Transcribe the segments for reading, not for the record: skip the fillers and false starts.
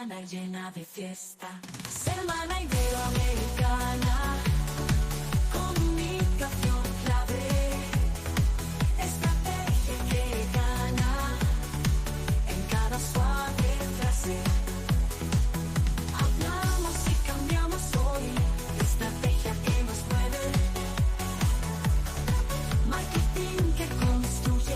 Iberoamericana llena de fiesta. Semana Iberoamericana, comunicación clave, estrategia que gana en cada suave frase. Hablamos y cambiamos hoy, estrategia que nos mueve, marketing que construye.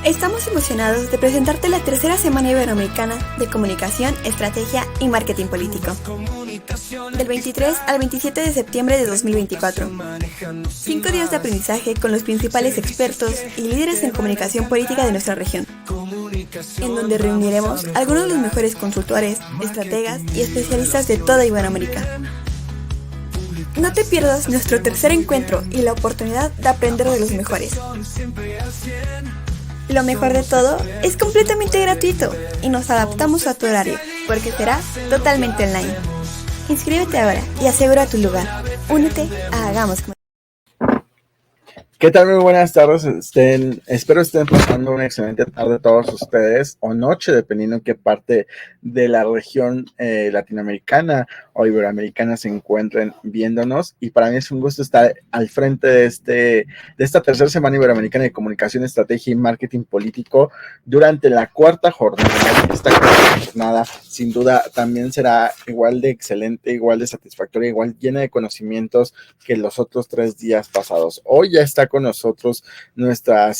Estamos emocionados de presentarte la tercera Semana Iberoamericana de Comunicación, Estrategia y Marketing Político, del 23 al 27 de septiembre de 2024. 5 días de aprendizaje con los principales expertos y líderes en comunicación política de nuestra región, en donde reuniremos a algunos de los mejores consultores, estrategas y especialistas de toda Iberoamérica. No te pierdas nuestro tercer encuentro y la oportunidad de aprender de los mejores. Lo mejor de todo, es completamente gratuito y nos adaptamos a tu horario, porque será totalmente online. Inscríbete ahora y asegura tu lugar. Únete a Hagamos Comunidad. ¿Qué tal? Muy buenas tardes. Espero estén pasando una excelente tarde todos ustedes, o noche, dependiendo en qué parte de la región latinoamericana o iberoamericana se encuentren viéndonos. Y para mí es un gusto estar al frente de esta tercera Semana Iberoamericana de Comunicación, Estrategia y Marketing Político durante la cuarta jornada. Esta cuarta jornada, sin duda, también será igual de excelente, igual de satisfactoria, igual llena de conocimientos que los otros 3 días pasados. Hoy ya está con nosotros nuestra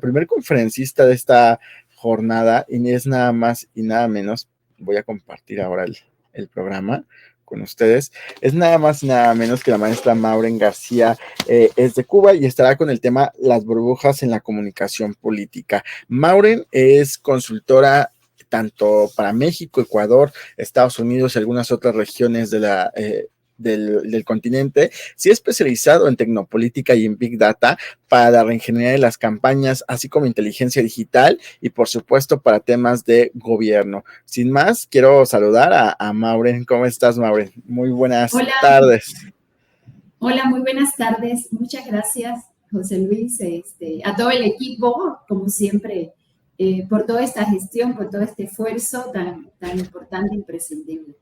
primer conferencista de esta jornada, y es nada más y nada menos. Voy a compartir ahora el programa con ustedes. Es nada más y nada menos que la maestra Maureen García. Es de Cuba y estará con el tema las burbujas en la comunicación política. Maureen es consultora tanto para México, Ecuador, Estados Unidos y algunas otras regiones del continente. Se ha especializado en tecnopolítica y en Big Data para la reingeniería de las campañas, así como inteligencia digital y, por supuesto, para temas de gobierno. Sin más, quiero saludar a Maureen. ¿Cómo estás, Maureen? Muy buenas tardes. Hola, muy buenas tardes. Muchas gracias, José Luis, a todo el equipo, como siempre, por toda esta gestión, por todo este esfuerzo tan importante e imprescindible.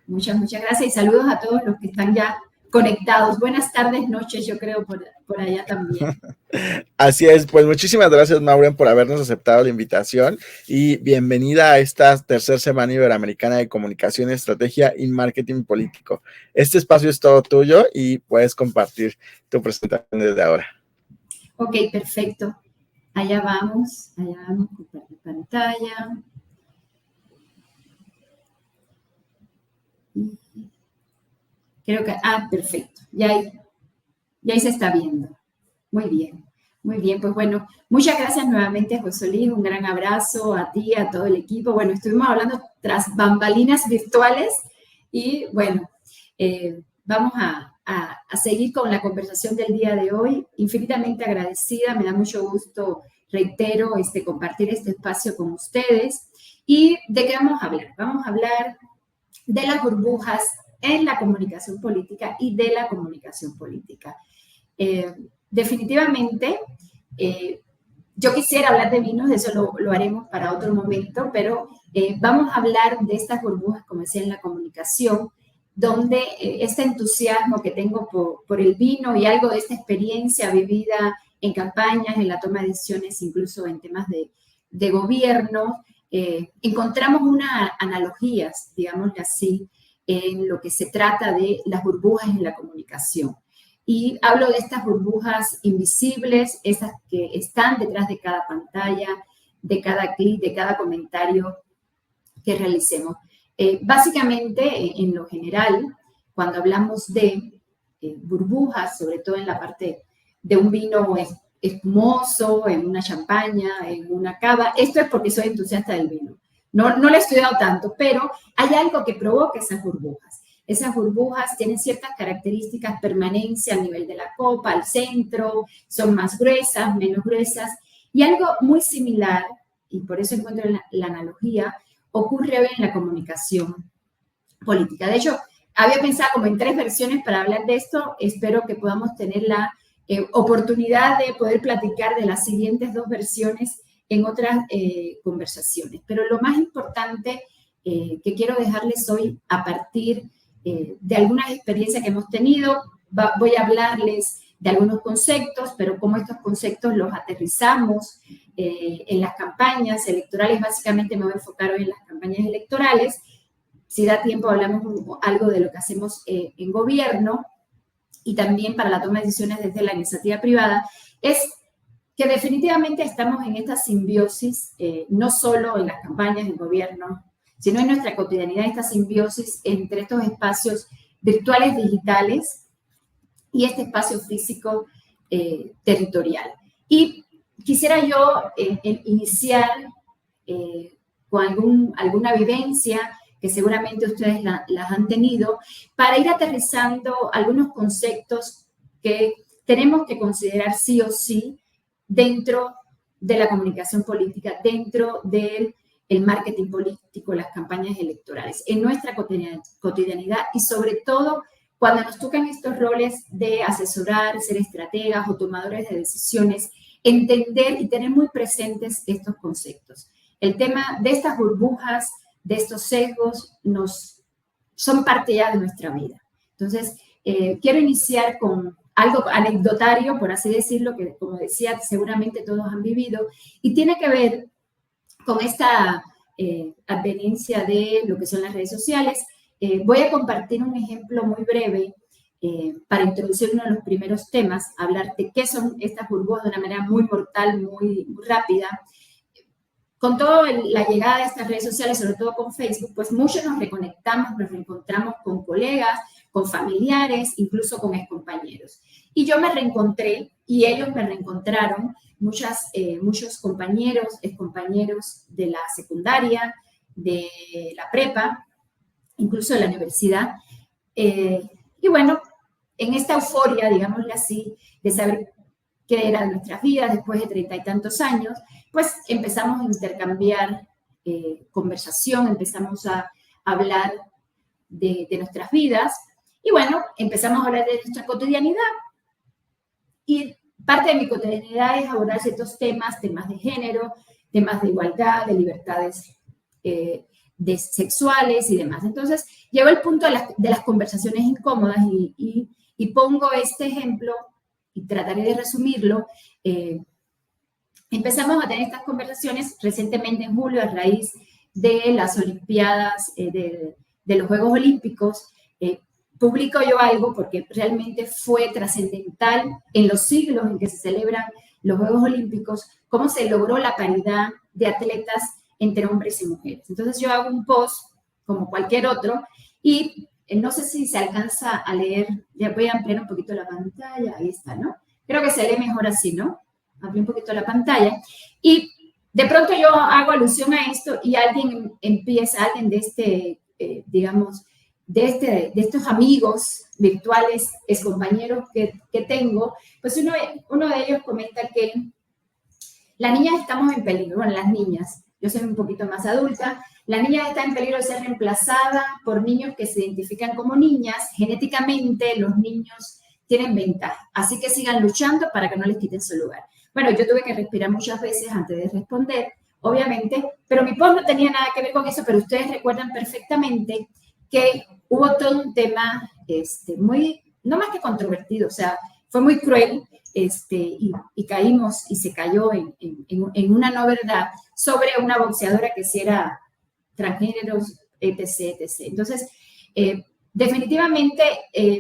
Muchas gracias y saludos a todos los que están ya conectados. Buenas tardes, noches, yo creo, por allá también. Así es, pues muchísimas gracias, Maureen, por habernos aceptado la invitación y bienvenida a esta tercera Semana Iberoamericana de Comunicación, Estrategia y Marketing Político. Este espacio es todo tuyo y puedes compartir tu presentación desde ahora. Ok, perfecto. Allá vamos, compartir pantalla. Creo que, perfecto, ya ahí se está viendo. Muy bien, pues bueno, muchas gracias nuevamente, José Luis, un gran abrazo a ti, a todo el equipo. Bueno, estuvimos hablando tras bambalinas virtuales y bueno, vamos a seguir con la conversación del día de hoy. Infinitamente agradecida, me da mucho gusto, reitero, compartir este espacio con ustedes. ¿Y de qué vamos a hablar? Vamos a hablar de las burbujas en la comunicación política y de la comunicación política. Definitivamente, yo quisiera hablar de vinos, eso lo haremos para otro momento, pero vamos a hablar de estas burbujas, como decía, en la comunicación, donde este entusiasmo que tengo por el vino y algo de esta experiencia vivida en campañas, en la toma de decisiones, incluso en temas de gobierno, encontramos unas analogías, digámosle así, en lo que se trata de las burbujas en la comunicación. Y hablo de estas burbujas invisibles, esas que están detrás de cada pantalla, de cada clic, de cada comentario que realicemos. Básicamente, en lo general, cuando hablamos de burbujas, sobre todo en la parte de un vino espumoso, en una champaña, en una cava, esto es porque soy entusiasta del vino. No lo he estudiado tanto, pero hay algo que provoca esas burbujas. Esas burbujas tienen ciertas características, permanencia al nivel de la copa, al centro, son más gruesas, menos gruesas. Y algo muy similar, y por eso encuentro la analogía, ocurre hoy en la comunicación política. De hecho, había pensado como en 3 versiones para hablar de esto. Espero que podamos tener la oportunidad de poder platicar de las siguientes 2 versiones en otras conversaciones. Pero lo más importante que quiero dejarles hoy a partir de algunas experiencias que hemos tenido, voy a hablarles de algunos conceptos, pero cómo estos conceptos los aterrizamos en las campañas electorales. Básicamente me voy a enfocar hoy en las campañas electorales. Si da tiempo, hablamos algo de lo que hacemos en gobierno y también para la toma de decisiones desde la iniciativa privada. Es que definitivamente estamos en esta simbiosis, no solo en las campañas en gobierno, sino en nuestra cotidianidad, esta simbiosis entre estos espacios virtuales digitales y este espacio físico territorial. Y quisiera yo iniciar con alguna vivencia que seguramente ustedes las han tenido, para ir aterrizando algunos conceptos que tenemos que considerar sí o sí dentro de la comunicación política, dentro del marketing político, las campañas electorales, en nuestra cotidianidad y sobre todo cuando nos tocan estos roles de asesorar, ser estrategas o tomadores de decisiones, entender y tener muy presentes estos conceptos. El tema de estas burbujas, de estos sesgos, son parte ya de nuestra vida. Entonces, quiero iniciar con algo anecdotario, por así decirlo, que como decía, seguramente todos han vivido, y tiene que ver con esta adveniencia de lo que son las redes sociales. Voy a compartir un ejemplo muy breve para introducir uno de los primeros temas, hablar de qué son estas burbujas de una manera muy mortal, muy rápida. Con toda la llegada de estas redes sociales, sobre todo con Facebook, pues muchos nos reconectamos, nos reencontramos con colegas, con familiares, incluso con excompañeros. Y yo me reencontré y ellos me reencontraron, muchos compañeros, excompañeros de la secundaria, de la prepa, incluso de la universidad. Y bueno, en esta euforia, digámosle así, de saber qué era de nuestras vidas después de 30 y tantos años, pues empezamos a intercambiar conversación, empezamos a hablar de nuestras vidas y bueno, empezamos a hablar de nuestra cotidianidad. Y parte de mi cotidianidad es abordar ciertos temas de género, temas de igualdad, de libertades sexuales y demás. Entonces, llegó el punto de las conversaciones incómodas y pongo este ejemplo y trataré de resumirlo. Empezamos a tener estas conversaciones recientemente en julio a raíz de las Olimpiadas, de los Juegos Olímpicos. Publico yo algo porque realmente fue trascendental en los siglos en que se celebran los Juegos Olímpicos, cómo se logró la paridad de atletas entre hombres y mujeres. Entonces yo hago un post como cualquier otro y no sé si se alcanza a leer, ya voy a ampliar un poquito la pantalla, ahí está, ¿no? Creo que se lee mejor así, ¿no? Amplío un poquito la pantalla y de pronto yo hago alusión a esto y alguien de digamos, de estos amigos virtuales, excompañeros que tengo, pues uno de ellos comenta que las niñas estamos en peligro, bueno, las niñas, yo soy un poquito más adulta, la niña está en peligro de ser reemplazada por niños que se identifican como niñas. Genéticamente los niños tienen ventaja, así que sigan luchando para que no les quiten su lugar. Bueno, yo tuve que respirar muchas veces antes de responder, obviamente, pero mi post no tenía nada que ver con eso, pero ustedes recuerdan perfectamente que hubo todo un tema muy, no más que controvertido, o sea, fue muy cruel, y caímos y se cayó en una no verdad sobre una boxeadora que si era transgéneros, etc., etc. Entonces, definitivamente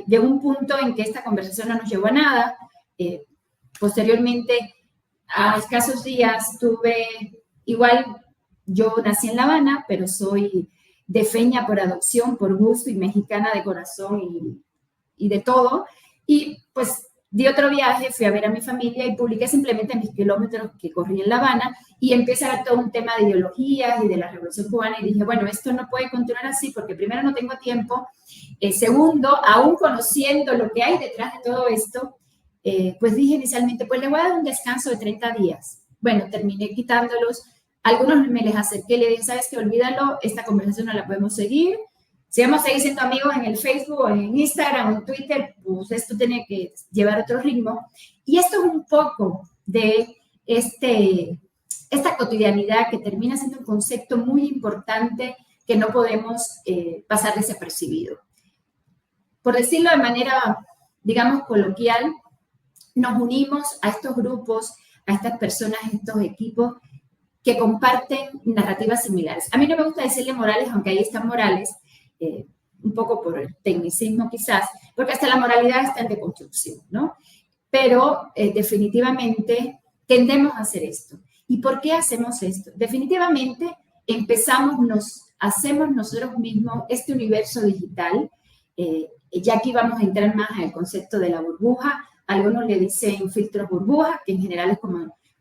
llegó un punto en que esta conversación no nos llevó a nada. Posteriormente, a escasos días, yo nací en La Habana, pero soy de Feña por adopción, por gusto, y mexicana de corazón y de todo. Y pues di otro viaje, fui a ver a mi familia y publiqué simplemente mis kilómetros que corrí en La Habana y empieza todo un tema de ideologías y de la Revolución Cubana y dije, bueno, esto no puede continuar así porque primero no tengo tiempo, segundo, aún conociendo lo que hay detrás de todo esto, pues dije inicialmente, pues le voy a dar un descanso de 30 días. Bueno, terminé quitándolos. Algunos me les acerqué y le dije, ¿sabes qué? Olvídalo, esta conversación no la podemos seguir. Si vamos a seguir siendo amigos en el Facebook, o en Instagram, o en Twitter, pues esto tiene que llevar otro ritmo. Y esto es un poco de esta cotidianidad que termina siendo un concepto muy importante que no podemos pasar desapercibido. Por decirlo de manera, digamos, coloquial, nos unimos a estos grupos, a estas personas, a estos equipos que comparten narrativas similares. A mí no me gusta decirle morales, aunque ahí están morales, un poco por el tecnicismo quizás, porque hasta la moralidad está en deconstrucción, ¿no? Pero definitivamente tendemos a hacer esto. ¿Y por qué hacemos esto? Definitivamente hacemos nosotros mismos este universo digital. Ya aquí vamos a entrar más en el concepto de la burbuja. Algunos le dicen filtros burbuja, que en general es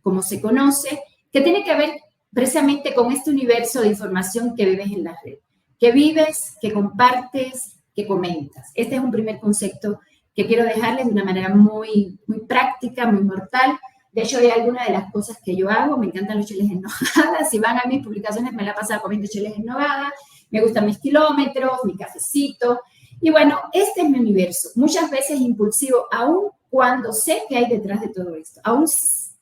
como se conoce, que tiene que ver precisamente con este universo de información que vives en la red, que vives, que compartes, que comentas. Este es un primer concepto que quiero dejarles de una manera muy, muy práctica, muy mortal. De hecho, hay algunas de las cosas que yo hago. Me encantan los chiles en nogada. Si van a mis publicaciones, me la paso comiendo chiles en nogada. Me gustan mis kilómetros, mi cafecito. Y bueno, este es mi universo. Muchas veces impulsivo, aun cuando sé que hay detrás de todo esto. Aun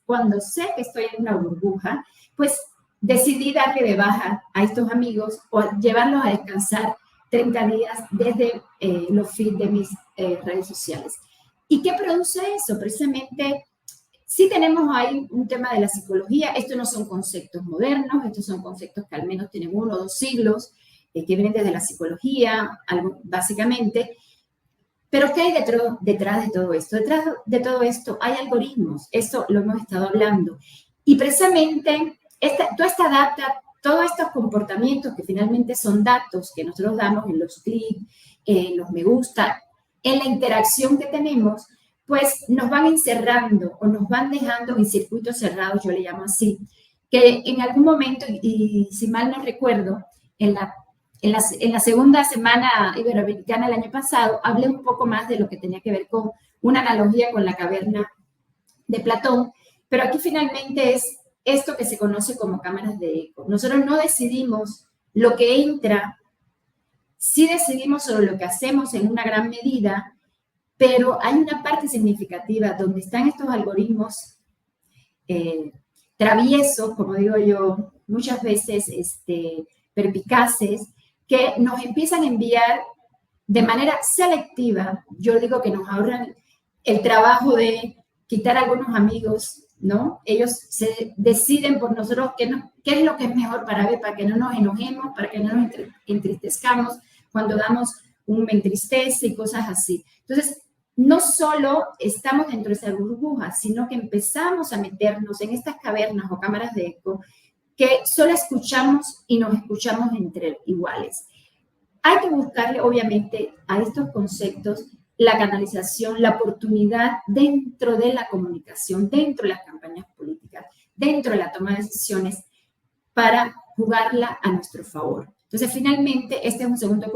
cuando sé que estoy en una burbuja, pues decidí darle de baja a estos amigos o llevarlos a descansar 30 días desde los feeds de mis redes sociales. ¿Y qué produce eso? Precisamente, sí tenemos ahí un tema de la psicología. Estos no son conceptos modernos, estos son conceptos que al menos tienen 1 o 2 siglos, que vienen desde la psicología, básicamente. Pero ¿qué hay detrás de todo esto? Detrás de todo esto hay algoritmos, eso lo hemos estado hablando. Y precisamente toda esta data, todos estos comportamientos que finalmente son datos que nosotros damos en los clics, en los me gusta, en la interacción que tenemos, pues nos van encerrando o nos van dejando en circuitos cerrados, yo le llamo así, que en algún momento, y si mal no recuerdo, en la segunda semana iberoamericana el año pasado, hablé un poco más de lo que tenía que ver con una analogía con la caverna de Platón, pero aquí finalmente es esto que se conoce como cámaras de eco. Nosotros no decidimos lo que entra, sí decidimos sobre lo que hacemos en una gran medida, pero hay una parte significativa donde están estos algoritmos traviesos, como digo yo, muchas veces perpicaces, que nos empiezan a enviar de manera selectiva. Yo digo que nos ahorran el trabajo de quitar a algunos amigos, ¿no? Ellos se deciden por nosotros qué es lo que es mejor para ver, para que no nos enojemos, para que no nos entristezcamos cuando damos un me entristece y cosas así. Entonces, no solo estamos dentro de esa burbuja, sino que empezamos a meternos en estas cavernas o cámaras de eco que solo escuchamos y nos escuchamos entre iguales. Hay que buscarle, obviamente, a estos conceptos la canalización, la oportunidad dentro de la comunicación, dentro de las campañas políticas, dentro de la toma de decisiones, para jugarla a nuestro favor. Entonces, finalmente, este es un segundo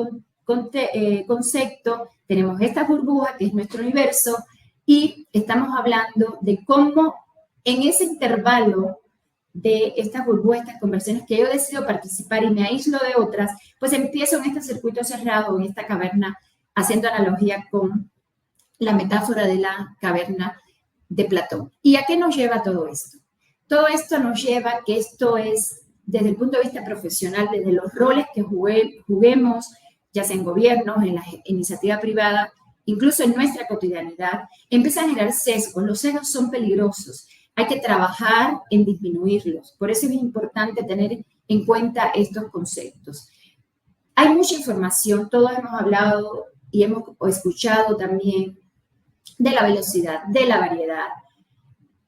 concepto. Tenemos esta burbuja, que es nuestro universo, y estamos hablando de cómo en ese intervalo de estas burbujas, estas conversaciones que yo decido participar y me aíslo de otras, pues empiezo en este circuito cerrado, en esta caverna, haciendo analogía con la metáfora de la caverna de Platón. ¿Y a qué nos lleva todo esto? Todo esto nos lleva a que esto es, desde el punto de vista profesional, desde los roles que juguemos, ya sea en gobiernos, en la iniciativa privada, incluso en nuestra cotidianidad, empiezan a generar sesgos. Los sesgos son peligrosos. Hay que trabajar en disminuirlos. Por eso es importante tener en cuenta estos conceptos. Hay mucha información, todos hemos hablado y hemos escuchado también de la velocidad, de la variedad,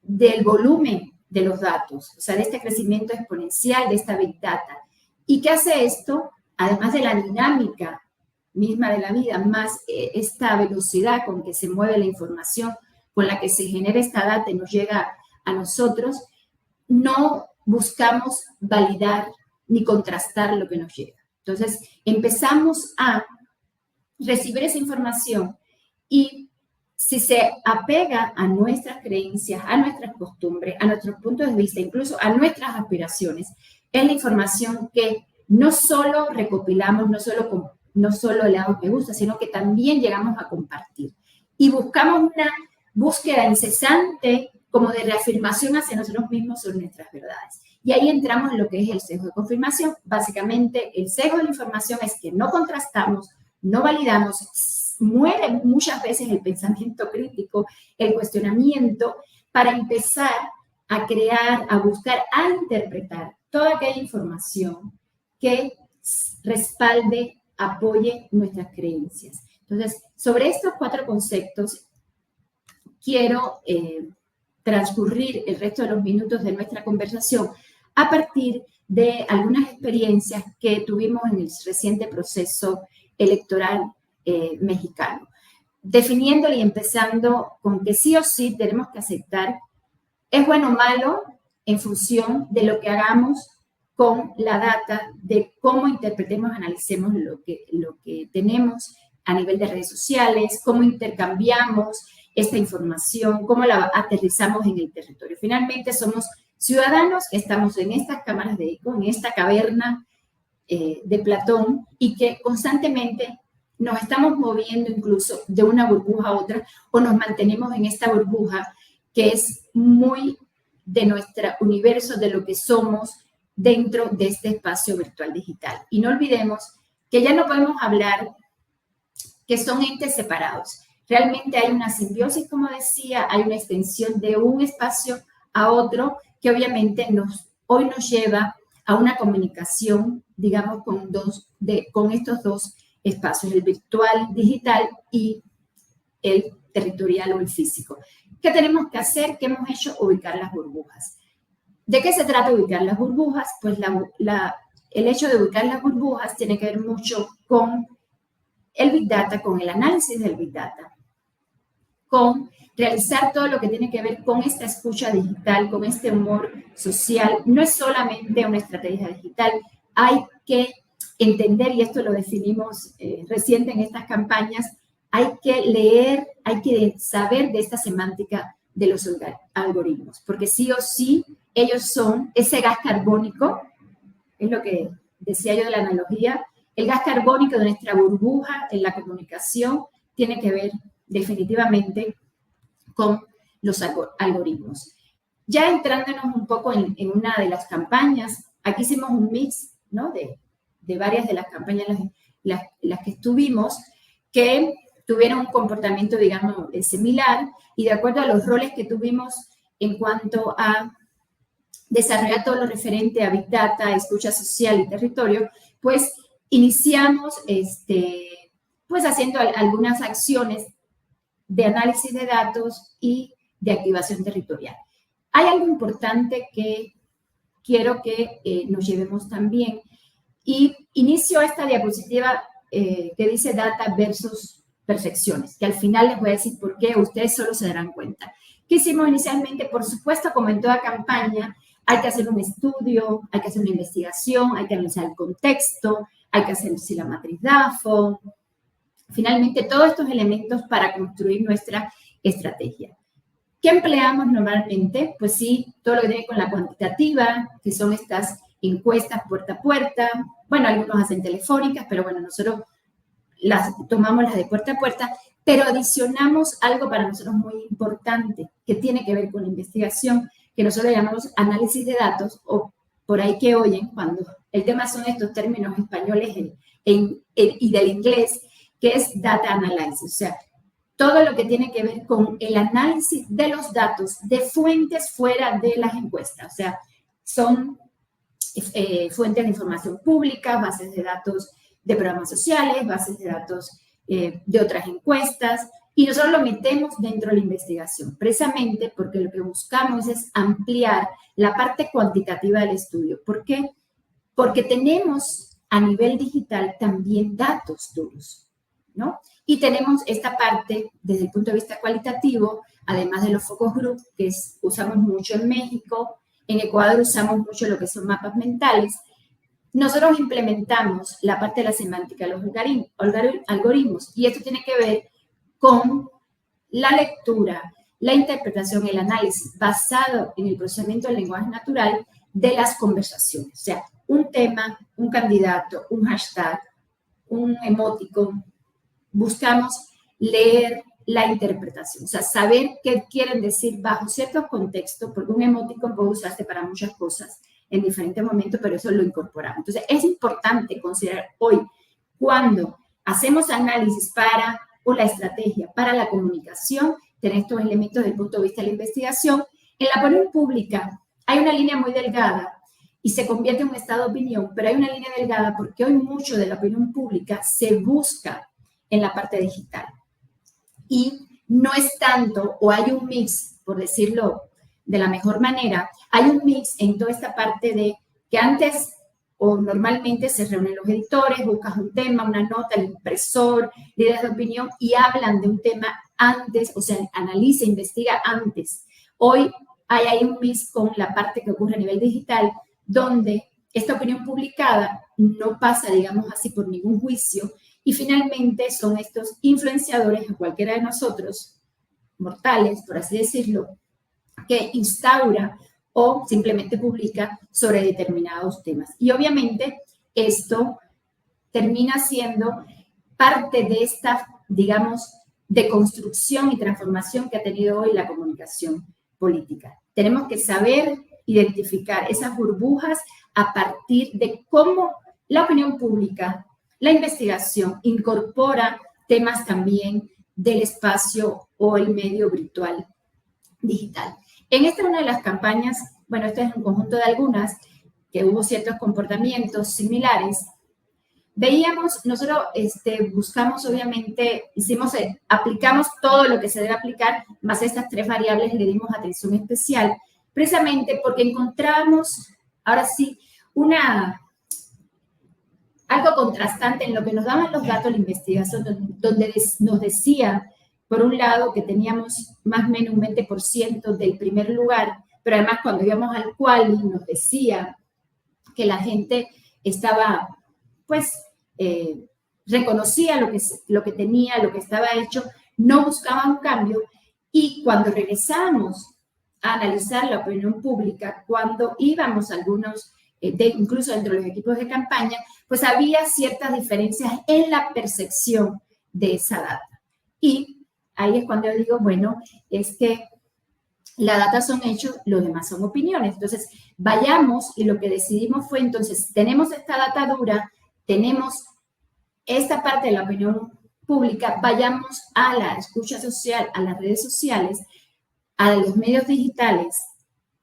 del volumen de los datos, o sea, de este crecimiento exponencial de esta Big Data. ¿Y qué hace esto? Además de la dinámica misma de la vida, más esta velocidad con que se mueve la información, con la que se genera esta data y nos llega a nosotros, no buscamos validar ni contrastar lo que nos llega. Entonces, empezamos a recibir esa información y si se apega a nuestras creencias, a nuestras costumbres, a nuestros puntos de vista, incluso a nuestras aspiraciones, es la información que no solo recopilamos, no solo le damos me gusta, sino que también llegamos a compartir. Y buscamos una búsqueda incesante como de reafirmación hacia nosotros mismos sobre nuestras verdades. Y ahí entramos en lo que es el sesgo de confirmación. Básicamente, el sesgo de la información es que no contrastamos, no validamos, muere muchas veces el pensamiento crítico, el cuestionamiento, para empezar a crear, a buscar, a interpretar toda aquella información que respalde, apoye nuestras creencias. Entonces, sobre estos 4 conceptos, quiero transcurrir el resto de los minutos de nuestra conversación a partir de algunas experiencias que tuvimos en el reciente proceso electoral mexicano, definiéndole y empezando con que sí o sí tenemos que aceptar, es bueno o malo en función de lo que hagamos con la data, de cómo interpretemos, analicemos lo que tenemos a nivel de redes sociales, cómo intercambiamos esta información, cómo la aterrizamos en el territorio. Finalmente somos ciudadanos que estamos en estas cámaras de eco, en esta caverna de Platón, y que constantemente nos estamos moviendo incluso de una burbuja a otra, o nos mantenemos en esta burbuja que es muy de nuestro universo, de lo que somos dentro de este espacio virtual digital. Y no olvidemos que ya no podemos hablar que son entes separados. Realmente hay una simbiosis, como decía, hay una extensión de un espacio a otro que obviamente hoy nos lleva a una comunicación, digamos, con estos 2 espacios, el virtual digital y el territorial o el físico. ¿Qué tenemos que hacer? ¿Qué hemos hecho? Ubicar las burbujas. ¿De qué se trata ubicar las burbujas? Pues el hecho de ubicar las burbujas tiene que ver mucho con el Big Data, con el análisis del Big Data, con realizar todo lo que tiene que ver con esta escucha digital, con este humor social. No es solamente una estrategia digital, hay que entender, y esto lo definimos reciente en estas campañas, hay que leer, hay que saber de esta semántica de los algoritmos, porque sí o sí ellos son ese gas carbónico, es lo que decía yo de la analogía, el gas carbónico de nuestra burbuja en la comunicación tiene que ver definitivamente con los algoritmos. Ya entrándonos un poco en una de las campañas, aquí hicimos un mix, ¿no?, de varias de las campañas las que estuvimos, que tuvieron un comportamiento, digamos, similar, y de acuerdo a los roles que tuvimos en cuanto a desarrollar todo lo referente a Big Data, escucha social y territorio, pues iniciamos pues haciendo algunas acciones de análisis de datos y de activación territorial. Hay algo importante que quiero que nos llevemos también, y inicio esta diapositiva que dice data versus percepciones, que al final les voy a decir por qué, ustedes solo se darán cuenta. ¿Qué hicimos inicialmente? Por supuesto, como en toda campaña, hay que hacer un estudio, hay que hacer una investigación, hay que analizar el contexto, hay que hacer la matriz DAFO, finalmente todos estos elementos para construir nuestra estrategia. ¿Qué empleamos normalmente? Pues sí, todo lo que tiene con la cuantitativa, que son estas encuestas puerta a puerta. Bueno, algunos hacen telefónicas, pero bueno, nosotros tomamos las de puerta a puerta, pero adicionamos algo para nosotros muy importante, que tiene que ver con la investigación, que nosotros llamamos análisis de datos, o por ahí que oyen cuando el tema son estos términos españoles y del inglés, que es data analysis, o sea, todo lo que tiene que ver con el análisis de los datos de fuentes fuera de las encuestas, o sea, son fuentes de información pública, bases de datos de programas sociales, bases de datos de otras encuestas, y nosotros lo metemos dentro de la investigación, precisamente porque lo que buscamos es ampliar la parte cuantitativa del estudio. ¿Por qué? Porque tenemos a nivel digital también datos duros, ¿no? Y tenemos esta parte desde el punto de vista cualitativo, además de los focus group, que usamos mucho en México, en Ecuador usamos mucho lo que son mapas mentales. Nosotros implementamos la parte de la semántica, los algoritmos, y esto tiene que ver con la lectura, la interpretación, el análisis basado en el procesamiento del lenguaje natural de las conversaciones. O sea, un tema, un candidato, un hashtag, un emoticon. Buscamos leer la interpretación, o sea, saber qué quieren decir bajo ciertos contextos, porque un emoticon puede usarse para muchas cosas en diferentes momentos, pero eso lo incorporamos. Entonces, es importante considerar hoy, cuando hacemos análisis o la estrategia para la comunicación, tener estos elementos desde el punto de vista de la investigación. En la opinión pública hay una línea muy delgada y se convierte en un estado de opinión, pero hay una línea delgada porque hoy mucho de la opinión pública se busca en la parte digital. Y no es tanto, o hay un mix, por decirlo de la mejor manera, hay un mix en toda esta parte de que antes o normalmente se reúnen los editores, buscas un tema, una nota, el impresor, líderes de opinión y hablan de un tema antes, o sea, analiza, investiga antes. Hoy hay ahí un mix con la parte que ocurre a nivel digital, donde esta opinión publicada no pasa, digamos así, por ningún juicio y finalmente son estos influenciadores, a cualquiera de nosotros, mortales, por así decirlo, que instaura o simplemente publica sobre determinados temas. Y obviamente esto termina siendo parte de esta, digamos, deconstrucción y transformación que ha tenido hoy la comunicación política. Tenemos que saber identificar esas burbujas a partir de cómo la opinión pública, la investigación incorpora temas también del espacio o el medio virtual digital. En esta una de las campañas, bueno, esto es un conjunto de algunas, que hubo ciertos comportamientos similares. Veíamos, nosotros buscamos obviamente, aplicamos todo lo que se debe aplicar, más estas 3 variables le dimos atención especial, precisamente porque encontramos, ahora sí, algo contrastante en lo que nos daban los datos de la investigación, donde nos decía, por un lado, que teníamos más o menos un 20% del primer lugar, pero además cuando íbamos al quali nos decía que la gente estaba, pues, reconocía lo que tenía, lo que estaba hecho, no buscaba un cambio y cuando regresamos a analizar la opinión pública, cuando íbamos a algunos, incluso dentro de los equipos de campaña, pues había ciertas diferencias en la percepción de esa data. Y ahí es cuando yo digo, bueno, es que la data son hechos, los demás son opiniones. Entonces, vayamos y lo que decidimos fue, entonces, tenemos esta data dura, tenemos esta parte de la opinión pública, vayamos a la escucha social, a las redes sociales, a los medios digitales,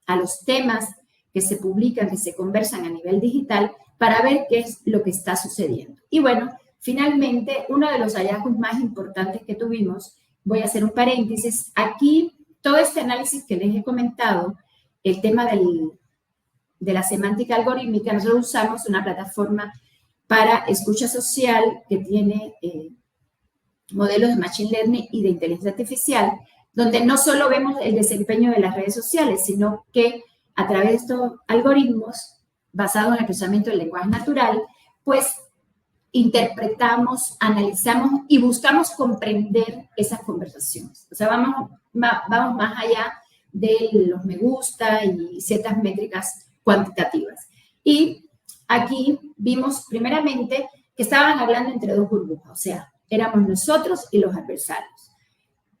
a los temas que se publican, que se conversan a nivel digital, para ver qué es lo que está sucediendo. Y bueno, finalmente, uno de los hallazgos más importantes que tuvimos, voy a hacer un paréntesis, aquí todo este análisis que les he comentado, el tema de la semántica algorítmica, nosotros usamos una plataforma para escucha social que tiene modelos de Machine Learning y de inteligencia artificial, donde no solo vemos el desempeño de las redes sociales, sino que a través de estos algoritmos basados en el procesamiento del lenguaje natural, pues interpretamos, analizamos y buscamos comprender esas conversaciones. O sea, vamos más allá de los me gusta y ciertas métricas cuantitativas. Y aquí vimos primeramente que estaban hablando entre 2 burbujas, o sea, éramos nosotros y los adversarios.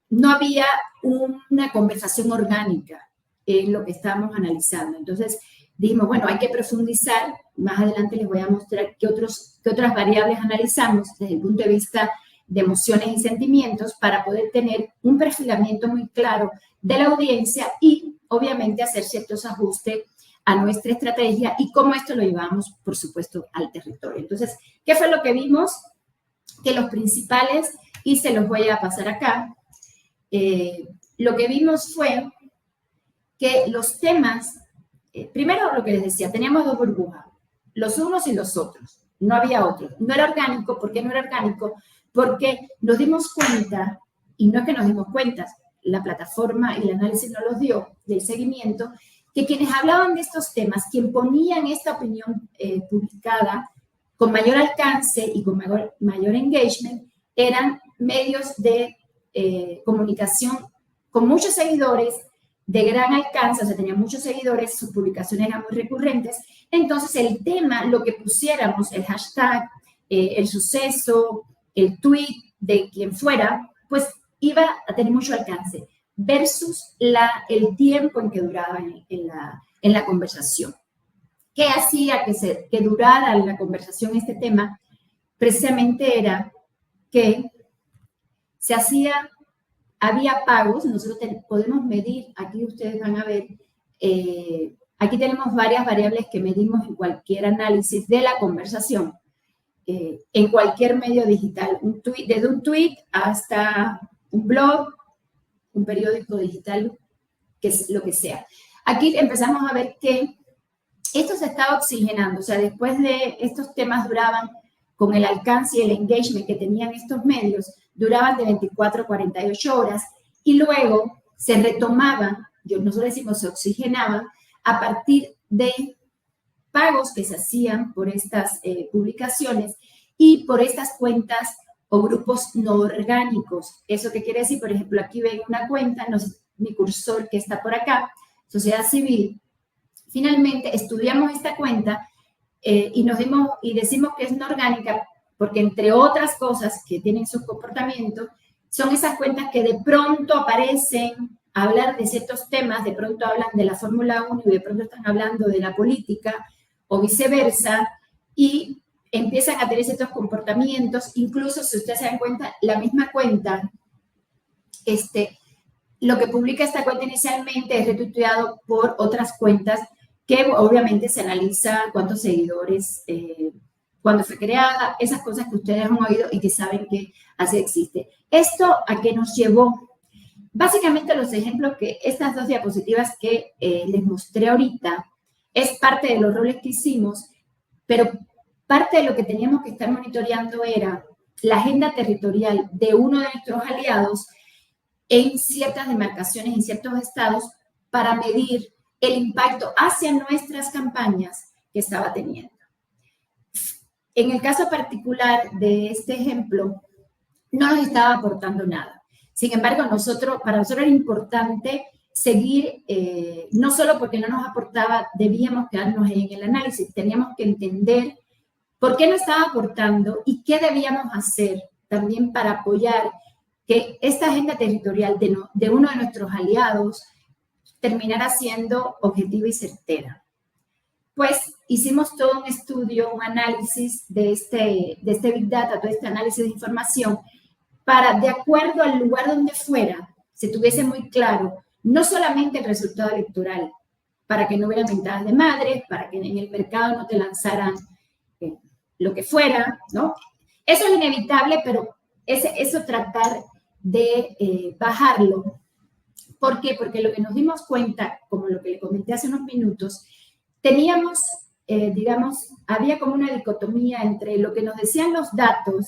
No había una conversación orgánica en lo que estábamos analizando. Entonces, dijimos, bueno, hay que profundizar. Más adelante les voy a mostrar qué otras variables analizamos desde el punto de vista de emociones y sentimientos para poder tener un perfilamiento muy claro de la audiencia y, obviamente, hacer ciertos ajustes a nuestra estrategia y cómo esto lo llevamos, por supuesto, al territorio. Entonces, ¿qué fue lo que vimos? Que los principales, y se los voy a pasar acá, lo que vimos fue que los temas, primero lo que les decía, teníamos dos burbujas, los unos y los otros, no había otros. No era orgánico. ¿Por qué no era orgánico? Porque nos dimos cuenta, y no es que nos dimos cuenta, la plataforma y el análisis nos los dio del seguimiento, que quienes hablaban de estos temas, quien ponían esta opinión publicada con mayor alcance y con mayor engagement, eran medios de comunicación con muchos seguidores, de gran alcance, o sea, tenían muchos seguidores, sus publicaciones eran muy recurrentes. Entonces, el tema, lo que pusiéramos, el hashtag, el suceso, el tweet de quien fuera, pues iba a tener mucho alcance versus el tiempo en que duraba en la conversación. ¿Qué hacía que durara en la conversación este tema? Precisamente era que había pagos, nosotros podemos medir, aquí ustedes van a ver, aquí tenemos varias variables que medimos en cualquier análisis de la conversación, en cualquier medio digital, desde un tweet hasta un blog, un periódico digital, que es lo que sea. Aquí empezamos a ver que esto se estaba oxigenando, o sea, después de estos temas duraban, con el alcance y el engagement que tenían estos medios, duraban de 24 a 48 horas y luego se retomaban, nosotros decimos se oxigenaban, a partir de pagos que se hacían por estas publicaciones y por estas cuentas o grupos no orgánicos. ¿Eso qué quiere decir? Por ejemplo, aquí ven una cuenta, mi cursor que está por acá, Sociedad Civil. Finalmente estudiamos esta cuenta y decimos que es no orgánica porque, entre otras cosas que tienen su comportamiento, son esas cuentas que de pronto aparecen a hablar de ciertos temas, de pronto hablan de la Fórmula 1 y de pronto están hablando de la política o viceversa, y empiezan a tener ciertos comportamientos. Incluso, si ustedes se dan cuenta, la misma cuenta, lo que publica esta cuenta inicialmente es retuiteado por otras cuentas que obviamente se analiza cuántos seguidores, cuándo fue creada, esas cosas que ustedes han oído y que saben que así existe. ¿Esto a qué nos llevó? Básicamente los ejemplos que estas dos diapositivas que les mostré ahorita es parte de los roles que hicimos, pero parte de lo que teníamos que estar monitoreando era la agenda territorial de uno de nuestros aliados en ciertas demarcaciones, en ciertos estados, para medir el impacto hacia nuestras campañas que estaba teniendo. En el caso particular de este ejemplo, no nos estaba aportando nada. Sin embargo, para nosotros era importante seguir, no solo porque no nos aportaba, debíamos quedarnos en el análisis, teníamos que entender por qué no estaba aportando y qué debíamos hacer también para apoyar que esta agenda territorial de uno de nuestros aliados terminara siendo objetiva y certera. Pues hicimos todo un estudio, un análisis de este Big Data, todo este análisis de información, para, de acuerdo al lugar donde fuera, se tuviese muy claro, no solamente el resultado electoral, para que no hubiera mentadas de madre, para que en el mercado no te lanzaran lo que fuera, ¿no? Eso es inevitable, pero eso tratar de bajarlo. ¿Por qué? Porque lo que nos dimos cuenta, como lo que le comenté hace unos minutos, teníamos, había como una dicotomía entre lo que nos decían los datos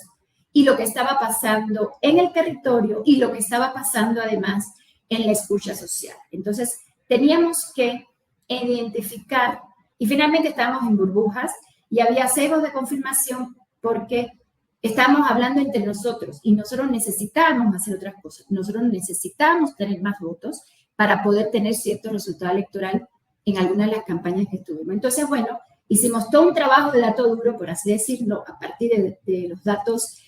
y lo que estaba pasando en el territorio y lo que estaba pasando además en la escucha social. Entonces, teníamos que identificar, y finalmente estábamos en burbujas y había sesgos de confirmación porque estábamos hablando entre nosotros y nosotros necesitábamos hacer otras cosas. Nosotros necesitábamos tener más votos para poder tener cierto resultado electoral en algunas de las campañas que estuvimos. Entonces, bueno, hicimos todo un trabajo de dato duro, por así decirlo, a partir de los datos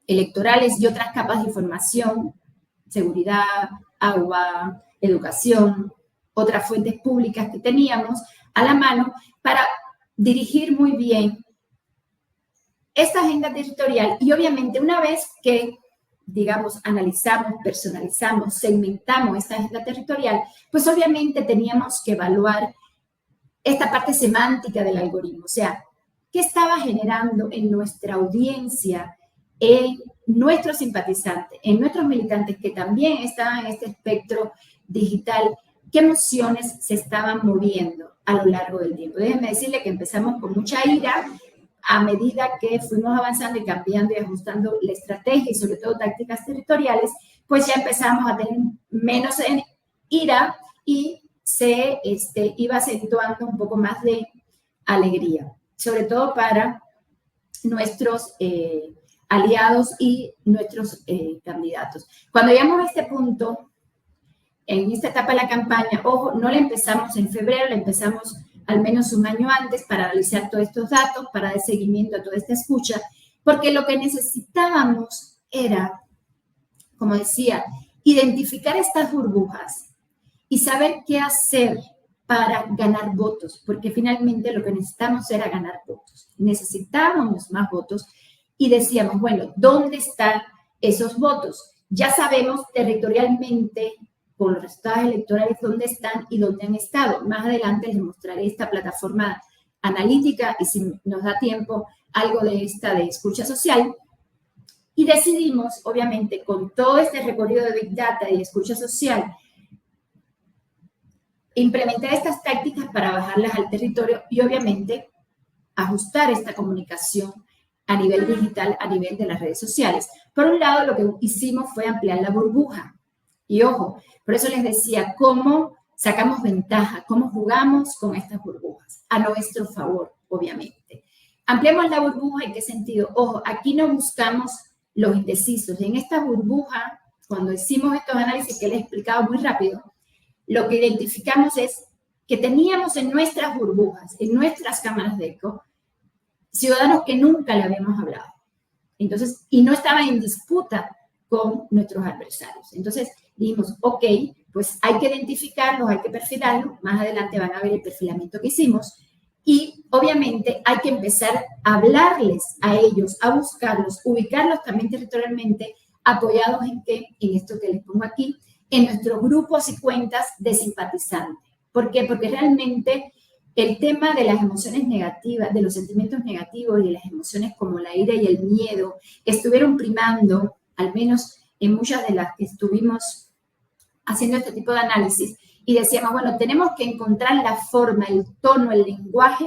electorales y otras capas de información, seguridad, agua, educación, otras fuentes públicas que teníamos a la mano para dirigir muy bien esta agenda territorial. Y obviamente una vez que digamos, analizamos, personalizamos, segmentamos esta agenda territorial, pues obviamente teníamos que evaluar esta parte semántica del algoritmo, o sea, qué estaba generando en nuestra audiencia, en nuestros simpatizantes, en nuestros militantes que también estaban en este espectro digital, qué emociones se estaban moviendo a lo largo del tiempo. Déjenme decirle que empezamos con mucha ira. A medida que fuimos avanzando y cambiando y ajustando la estrategia y sobre todo tácticas territoriales, pues ya empezamos a tener menos ira y se iba acentuando un poco más de alegría, sobre todo para nuestros aliados y nuestros candidatos. Cuando llegamos a este punto, en esta etapa de la campaña, ojo, no la empezamos en febrero, la empezamos al menos un año antes para analizar todos estos datos, para dar seguimiento a toda esta escucha, porque lo que necesitábamos era, como decía, identificar estas burbujas y saber qué hacer para ganar votos, porque finalmente lo que necesitamos era ganar votos. Necesitábamos más votos y decíamos, bueno, ¿dónde están esos votos? Ya sabemos territorialmente con los resultados electorales dónde están y dónde han estado. Más adelante les mostraré esta plataforma analítica y si nos da tiempo, algo de esta de escucha social. Y decidimos, obviamente, con todo este recorrido de Big Data y escucha social, implementar estas tácticas para bajarlas al territorio y, obviamente, ajustar esta comunicación a nivel digital, a nivel de las redes sociales. Por un lado, lo que hicimos fue ampliar la burbuja. Y ojo, por eso les decía, cómo sacamos ventaja, cómo jugamos con estas burbujas, a nuestro favor, obviamente. Ampliamos la burbuja, ¿en qué sentido? Ojo, aquí no buscamos los indecisos. En esta burbuja, cuando hicimos estos análisis que les he explicado muy rápido, lo que identificamos es que teníamos en nuestras burbujas, en nuestras cámaras de eco, ciudadanos que nunca le habíamos hablado. Entonces, y no estaban en disputa con nuestros adversarios. Entonces, dijimos, ok, pues hay que identificarlos, hay que perfilarlos. Más adelante van a ver el perfilamiento que hicimos. Y obviamente hay que empezar a hablarles a ellos, a buscarlos, ubicarlos también territorialmente, apoyados en qué, en esto que les pongo aquí, en nuestros grupos y cuentas de simpatizantes. ¿Por qué? Porque realmente el tema de las emociones negativas, de los sentimientos negativos y de las emociones como la ira y el miedo, estuvieron primando, al menos en muchas de las que estuvimos haciendo este tipo de análisis, y decíamos, bueno, tenemos que encontrar la forma, el tono, el lenguaje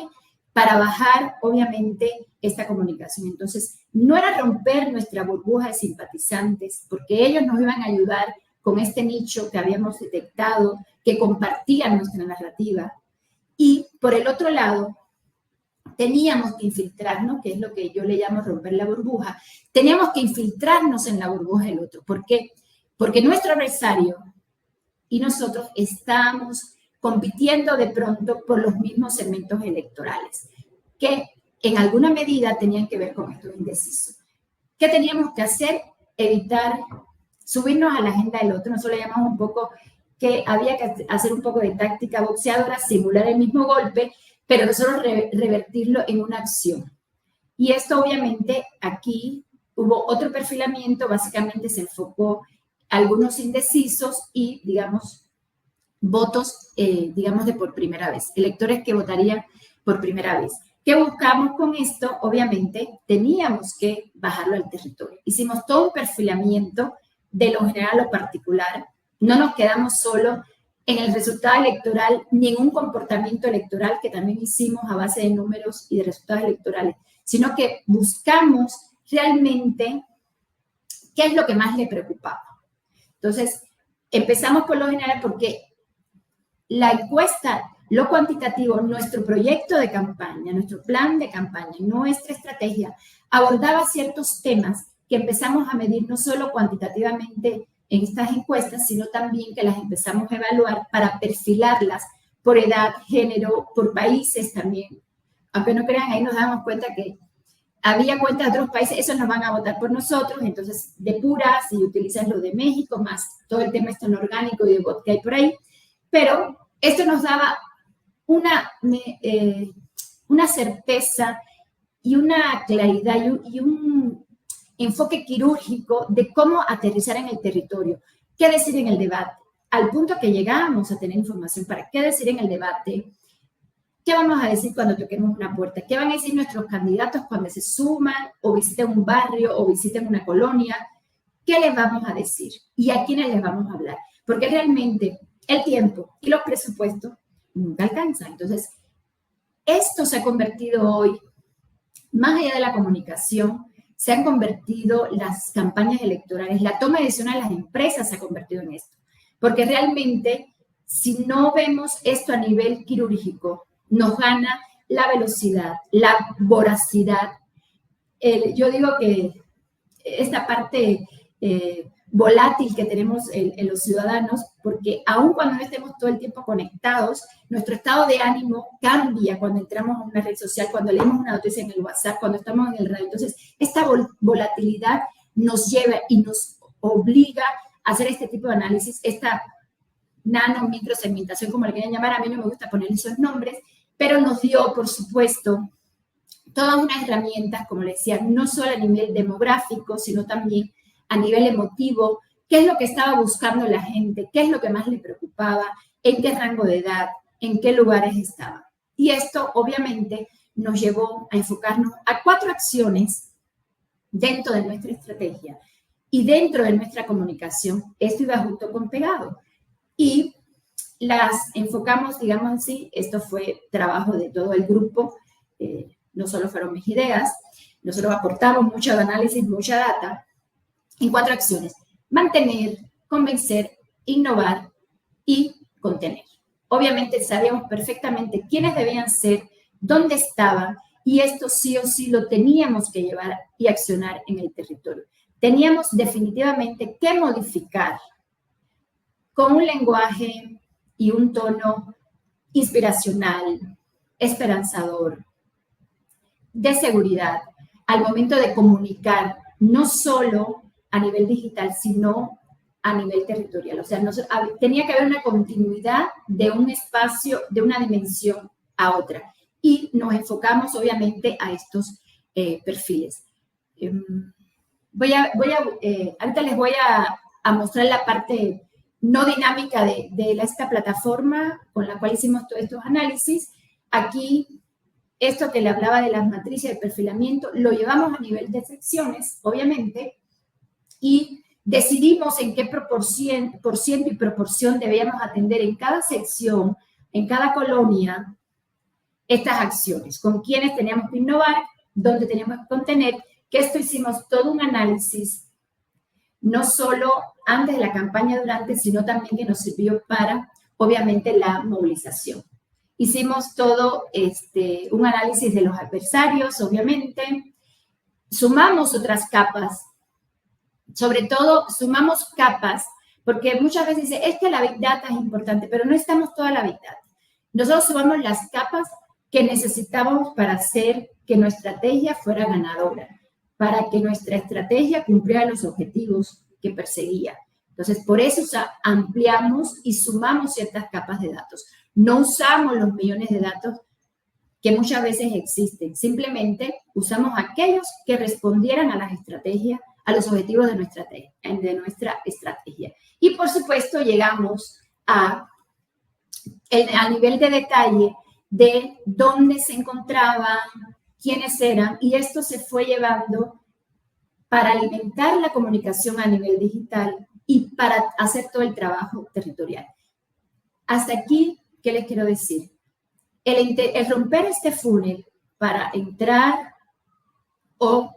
para bajar, obviamente, esta comunicación. Entonces, no era romper nuestra burbuja de simpatizantes, porque ellos nos iban a ayudar con este nicho que habíamos detectado, que compartían nuestra narrativa. Y, por el otro lado, teníamos que infiltrarnos, que es lo que yo le llamo romper la burbuja, teníamos que infiltrarnos en la burbuja del otro. ¿Por qué? Porque nuestro adversario y nosotros estamos compitiendo de pronto por los mismos segmentos electorales, que en alguna medida tenían que ver con estos indecisos. ¿Qué teníamos que hacer? Evitar subirnos a la agenda del otro. Nosotros le llamamos un poco que había que hacer un poco de táctica boxeadora, simular el mismo golpe, pero nosotros revertirlo en una acción. Y esto obviamente aquí hubo otro perfilamiento, básicamente se enfocó algunos indecisos y, digamos, votos, digamos, de por primera vez, electores que votarían por primera vez. ¿Qué buscamos con esto? Obviamente teníamos que bajarlo al territorio. Hicimos todo un perfilamiento de lo general a lo particular. No nos quedamos solo en el resultado electoral ni en un comportamiento electoral que también hicimos a base de números y de resultados electorales, sino que buscamos realmente qué es lo que más le preocupaba. Entonces, empezamos por lo general porque la encuesta, lo cuantitativo, nuestro proyecto de campaña, nuestro plan de campaña, nuestra estrategia, abordaba ciertos temas que empezamos a medir no solo cuantitativamente en estas encuestas, sino también que las empezamos a evaluar para perfilarlas por edad, género, por países también. Aunque no crean, ahí nos damos cuenta que había cuentas de otros países, esos nos van a votar por nosotros, entonces depuras y utilizas lo de México, más todo el tema orgánico y de bot que hay por ahí. Pero esto nos daba una certeza y una claridad y enfoque quirúrgico de cómo aterrizar en el territorio, qué decir en el debate, al punto que llegamos a tener información para qué decir en el debate, qué vamos a decir cuando toquemos una puerta, qué van a decir nuestros candidatos cuando se suman o visiten un barrio o visiten una colonia, qué les vamos a decir y a quiénes les vamos a hablar, porque realmente el tiempo y los presupuestos nunca alcanzan. Entonces, esto se ha convertido hoy, más allá de la comunicación, se han convertido las campañas electorales, la toma de decisiones de las empresas se ha convertido en esto. Porque realmente, si no vemos esto a nivel quirúrgico, nos gana la velocidad, la voracidad. Yo digo que esta parte volátil que tenemos en los ciudadanos, porque aun cuando no estemos todo el tiempo conectados, nuestro estado de ánimo cambia cuando entramos a una red social, cuando leemos una noticia en el WhatsApp, cuando estamos en el radio. Entonces, esta volatilidad nos lleva y nos obliga a hacer este tipo de análisis, esta microsegmentación, como le quieran llamar. A mí no me gusta poner esos nombres, pero nos dio, por supuesto, todas unas herramientas, como les decía, no solo a nivel demográfico, sino también a nivel emotivo, qué es lo que estaba buscando la gente, qué es lo que más le preocupaba, en qué rango de edad, en qué lugares estaba. Y esto, obviamente, nos llevó a enfocarnos a 4 acciones dentro de nuestra estrategia y dentro de nuestra comunicación. Esto iba junto con pegado. Y las enfocamos, digamos así, esto fue trabajo de todo el grupo, no solo fueron mis ideas, nosotros aportamos mucho análisis, mucha data, en 4 acciones: mantener, convencer, innovar y contener. Obviamente sabíamos perfectamente quiénes debían ser, dónde estaban, y esto sí o sí lo teníamos que llevar y accionar en el territorio. Teníamos definitivamente que modificar con un lenguaje y un tono inspiracional, esperanzador, de seguridad, al momento de comunicar, no solo a nivel digital, sino a nivel territorial. O sea, tenía que haber una continuidad de un espacio, de una dimensión a otra. Y nos enfocamos, obviamente, a estos perfiles. Ahorita les voy a mostrar la parte no dinámica de esta plataforma con la cual hicimos todos estos análisis. Aquí, esto que le hablaba de las matrices de perfilamiento, lo llevamos a nivel de secciones, obviamente, y decidimos en qué ciento y proporción debíamos atender en cada sección, en cada colonia, estas acciones, con quiénes teníamos que innovar, dónde teníamos que contener, que esto hicimos todo un análisis, no solo antes de la campaña, durante, sino también que nos sirvió para, obviamente, la movilización. Hicimos todo un análisis de los adversarios, obviamente, sumamos otras capas. Sobre todo, sumamos capas, porque muchas veces dicen, es que la Big Data es importante, pero no estamos toda la Big Data. Nosotros sumamos las capas que necesitábamos para hacer que nuestra estrategia fuera ganadora, para que nuestra estrategia cumpliera los objetivos que perseguía. Entonces, por eso ampliamos y sumamos ciertas capas de datos. No usamos los millones de datos que muchas veces existen. Simplemente usamos aquellos que respondieran a las estrategias, a los objetivos de nuestra estrategia. Y por supuesto llegamos a nivel de detalle de dónde se encontraban, quiénes eran, y esto se fue llevando para alimentar la comunicación a nivel digital y para hacer todo el trabajo territorial. Hasta aquí, ¿qué les quiero decir? El romper este funnel para entrar o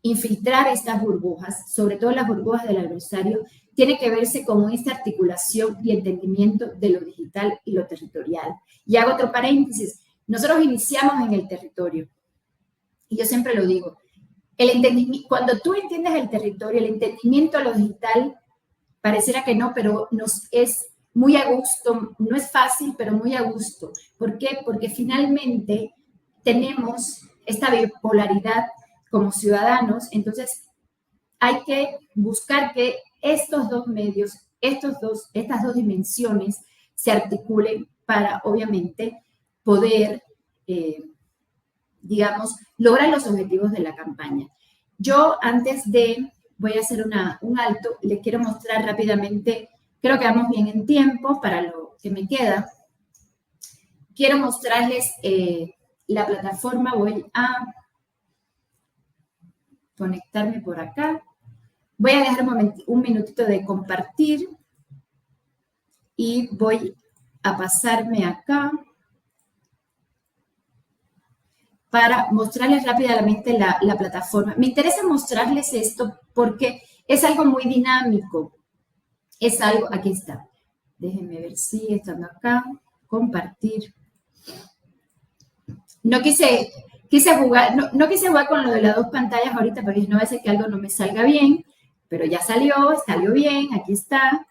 infiltrar estas burbujas, sobre todo las burbujas del adversario, tiene que verse con esta articulación y entendimiento de lo digital y lo territorial. Y hago otro paréntesis. Nosotros iniciamos en el territorio. Y yo siempre lo digo. Cuando tú entiendes el territorio, el entendimiento de lo digital, pareciera que no, pero nos es muy a gusto. No es fácil, pero muy a gusto. ¿Por qué? Porque finalmente tenemos esta bipolaridad como ciudadanos. Entonces, hay que buscar que estos dos medios, estas dos dimensiones se articulen para, obviamente, poder, digamos, lograr los objetivos de la campaña. yo antes de, voy a hacer un alto, les quiero mostrar rápidamente, creo que vamos bien en tiempo para lo que me queda. Quiero mostrarles la plataforma, voy a conectarme por acá. Voy a dejar un minutito de compartir y voy a pasarme acá para mostrarles rápidamente la plataforma. Me interesa mostrarles esto porque es algo muy dinámico. Es algo, aquí está. Déjenme ver si estando acá, compartir. No quise jugar, no quise jugar con lo de las dos pantallas ahorita porque no va a ser que algo no me salga bien, pero ya salió bien, aquí está.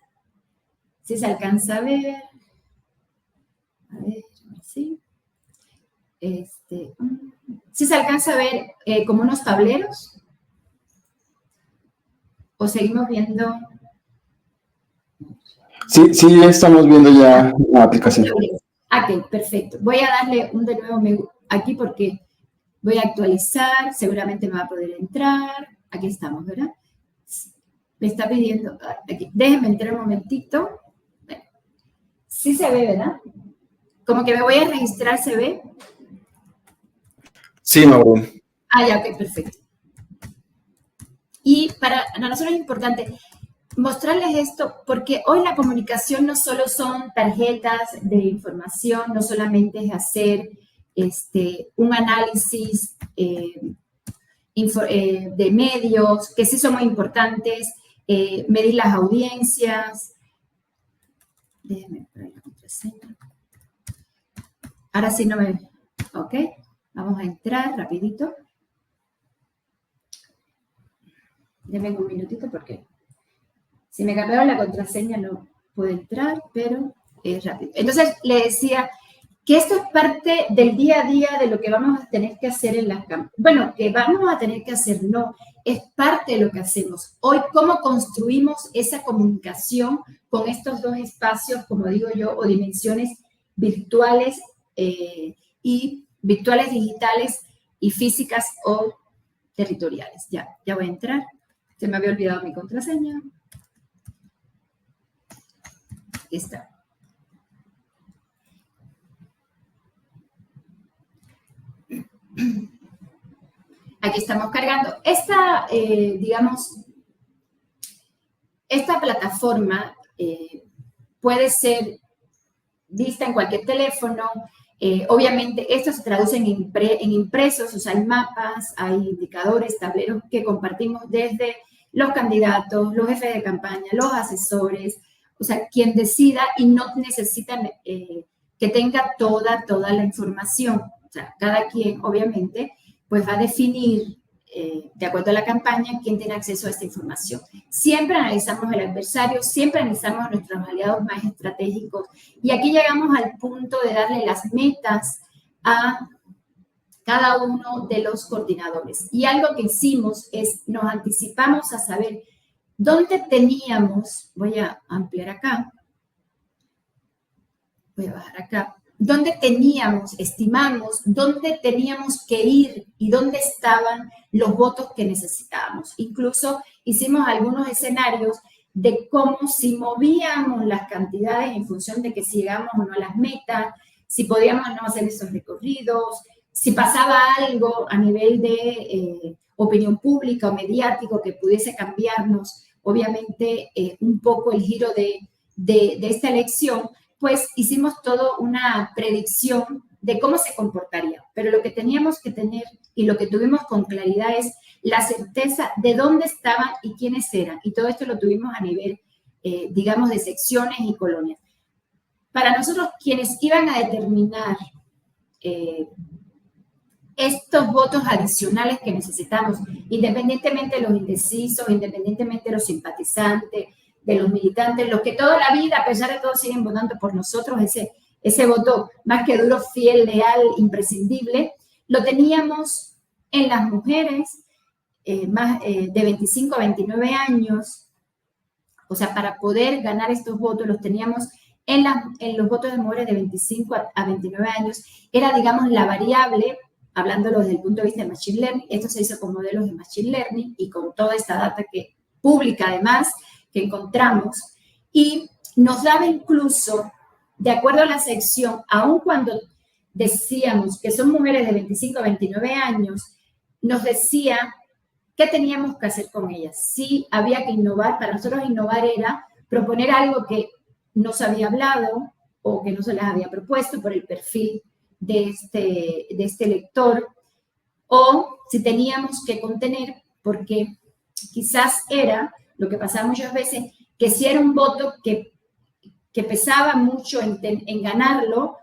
Si se alcanza a ver. A ver, sí. Si se alcanza a ver como unos tableros. ¿O seguimos viendo? Sí, sí, estamos viendo ya la aplicación. Ok, perfecto. Voy a darle un de nuevo aquí porque voy a actualizar. Seguramente me va a poder entrar. Aquí estamos, ¿verdad? Me está pidiendo. Aquí. Déjenme entrar un momentito. Sí se ve, ¿verdad? Como que me voy a registrar, ¿se ve? Sí, Mauro. Ya, ok, perfecto. Y para nosotros es importante mostrarles esto porque hoy la comunicación no solo son tarjetas de información, no solamente es hacer un análisis de medios, que sí son muy importantes, medir las audiencias. Déjenme poner la contraseña. Ahora sí no me... Ok, vamos a entrar rapidito. Denme un minutito porque si me cambiaron la contraseña no puedo entrar, pero es rápido. Entonces, le decía que esto es parte del día a día de lo que vamos a tener que hacer en las campañas. Bueno, que vamos a tener que hacer, no, es parte de lo que hacemos. Hoy, ¿cómo construimos esa comunicación con estos dos espacios, como digo yo, o dimensiones virtuales y virtuales digitales y físicas o territoriales? Ya voy a entrar. Se me había olvidado mi contraseña. Aquí está. Aquí estamos cargando. Digamos, esta plataforma puede ser vista en cualquier teléfono. Obviamente, esto se traduce en impresos, o sea, hay mapas, hay indicadores, tableros que compartimos desde los candidatos, los jefes de campaña, los asesores, o sea, quien decida y no necesitan que tenga toda la información. O sea, cada quien, obviamente, pues va a definir, de acuerdo a la campaña, quién tiene acceso a esta información. Siempre analizamos el adversario, siempre analizamos a nuestros aliados más estratégicos. Y aquí llegamos al punto de darle las metas a cada uno de los coordinadores. Y algo que hicimos es, nos anticipamos a saber dónde teníamos, voy a ampliar acá, voy a bajar acá, dónde estimamos dónde teníamos que ir y dónde estaban los votos que necesitábamos. Incluso hicimos algunos escenarios de cómo si movíamos las cantidades en función de que si llegamos o no a las metas, si podíamos no hacer esos recorridos, si pasaba algo a nivel de opinión pública o mediático que pudiese cambiarnos, obviamente, un poco el giro de esta elección, pues hicimos toda una predicción de cómo se comportaría. Pero lo que teníamos que tener y lo que tuvimos con claridad es la certeza de dónde estaban y quiénes eran. Y todo esto lo tuvimos a nivel, digamos, de secciones y colonias. Para nosotros, quienes iban a determinar estos votos adicionales que necesitamos, independientemente de los indecisos, independientemente de los simpatizantes, de los militantes, los que toda la vida, a pesar de todo, siguen votando por nosotros, ese voto más que duro, fiel, leal, imprescindible, lo teníamos en las mujeres más de 25 a 29 años. O sea, para poder ganar estos votos los teníamos en los votos de mujeres de 25 a 29 años. Era, digamos, la variable hablándolo desde el punto de vista de Machine Learning. Esto se hizo con modelos de Machine Learning y con toda esta data que pública además que encontramos, y nos daba incluso, de acuerdo a la sección, aun cuando decíamos que son mujeres de 25 a 29 años, nos decía qué teníamos que hacer con ellas. Si había que innovar, para nosotros innovar era proponer algo que no se había hablado o que no se les había propuesto por el perfil de este lector, o si teníamos que contener, porque quizás era lo que pasaba muchas veces, que si era un voto que pesaba mucho en ganarlo,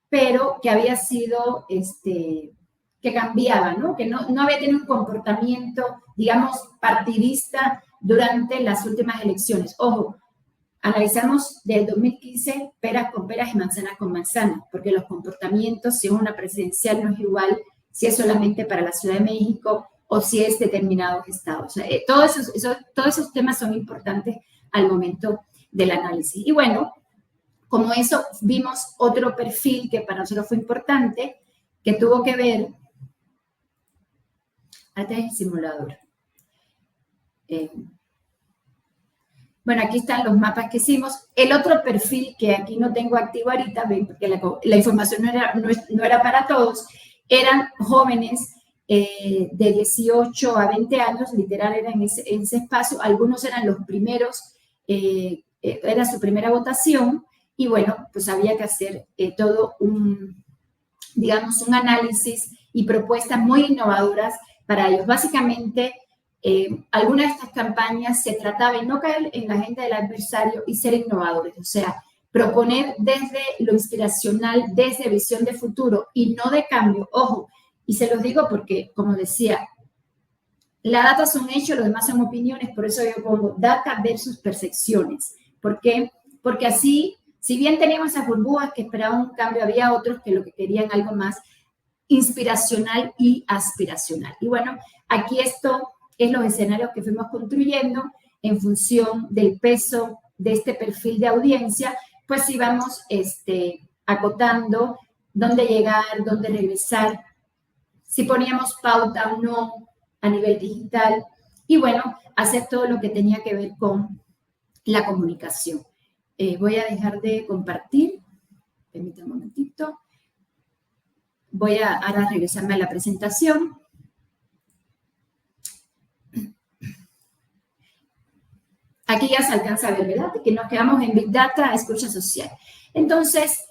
pero que había sido, que cambiaba, ¿no? Que no había tenido un comportamiento, digamos, partidista durante las últimas elecciones. Ojo, analizamos del 2015 peras con peras y manzanas con manzanas, porque los comportamientos, si es una presidencial, no es igual si es solamente para la Ciudad de México o si es determinados estados. O sea, todos esos temas son importantes al momento del análisis. Y bueno, como eso, vimos otro perfil que para nosotros fue importante, que tuvo que ver, este es el simulador. Bueno, aquí están los mapas que hicimos. El otro perfil que aquí no tengo activo ahorita, porque la información no era para todos, eran jóvenes de 18 a 20 años, literal era en ese espacio. Algunos eran los primeros, era su primera votación, y bueno, pues había que hacer todo digamos, un análisis y propuestas muy innovadoras para ellos. Básicamente, algunas de estas campañas se trataba de no caer en la agenda del adversario y ser innovadores, o sea, proponer desde lo inspiracional, desde visión de futuro y no de cambio. Ojo, y se los digo porque, como decía, la data son hechos, los demás son opiniones, por eso yo pongo data versus percepciones. ¿Por qué? Porque así, si bien teníamos esas burbujas que esperaban un cambio, había otros que lo que querían algo más inspiracional y aspiracional. Y bueno, aquí esto es los escenarios que fuimos construyendo en función del peso de este perfil de audiencia, pues íbamos acotando dónde llegar, dónde regresar, si poníamos pauta o no a nivel digital, y bueno, hacer todo lo que tenía que ver con la comunicación. Voy a dejar de compartir, permítanme un momentito. Voy a ahora regresarme a la presentación. Aquí ya se alcanza a ver, ¿verdad? Que nos quedamos en Big Data, escucha social. Entonces,